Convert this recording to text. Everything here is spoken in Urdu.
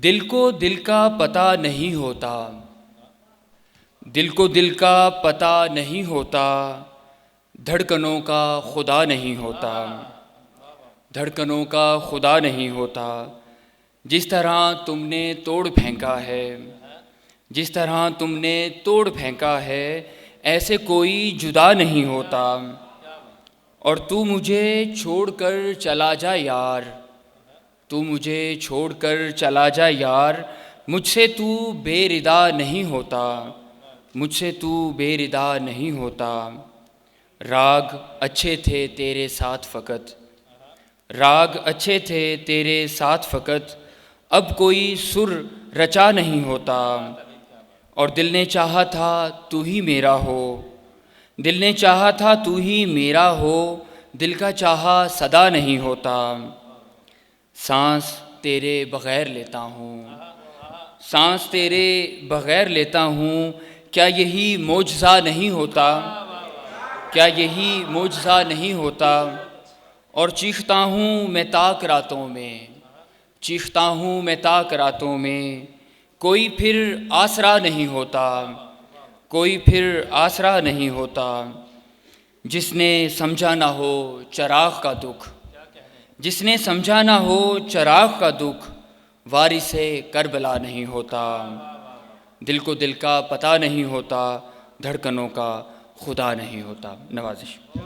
دل کو دل کا پتہ نہیں ہوتا، دل کو دل کا پتہ نہیں ہوتا، دھڑکنوں کا خدا نہیں ہوتا، دھڑکنوں کا خدا نہیں ہوتا۔ جس طرح تم نے توڑ پھینکا ہے، جس طرح تم نے توڑ پھینکا ہے، ایسے کوئی جدا نہیں ہوتا۔ اور تو مجھے چھوڑ کر چلا جا یار، تو مجھے چھوڑ کر چلا جا یار، مجھ سے تو بے ردا نہیں ہوتا، مجھ سے تو بے ردا نہیں ہوتا۔ راگ اچھے تھے تیرے ساتھ فقط، راگ اچھے تھے تیرے ساتھ فقط، اب کوئی سر رچا نہیں ہوتا۔ اور دل نے چاہا تھا تو ہی میرا ہو، دل نے چاہا تھا تو ہی میرا ہو، دل کا چاہا صدا نہیں ہوتا۔ سانس تیرے بغیر لیتا ہوں، سانس تیرے بغیر لیتا ہوں، کیا یہی معجزہ نہیں ہوتا، کیا یہی معجزہ نہیں ہوتا۔ اور چیختا ہوں میں تاک راتوں میں، چیختا ہوں میں تاک راتوں میں، کوئی پھر آسرا نہیں ہوتا، کوئی پھر آسرا نہیں ہوتا۔ جس نے سمجھا نہ ہو چراغ کا دکھ، جس نے سمجھا نہ ہو چراغ کا دکھ، وارث کربلا نہیں ہوتا۔ دل کو دل کا پتہ نہیں ہوتا، دھڑکنوں کا خدا نہیں ہوتا۔ نوازش۔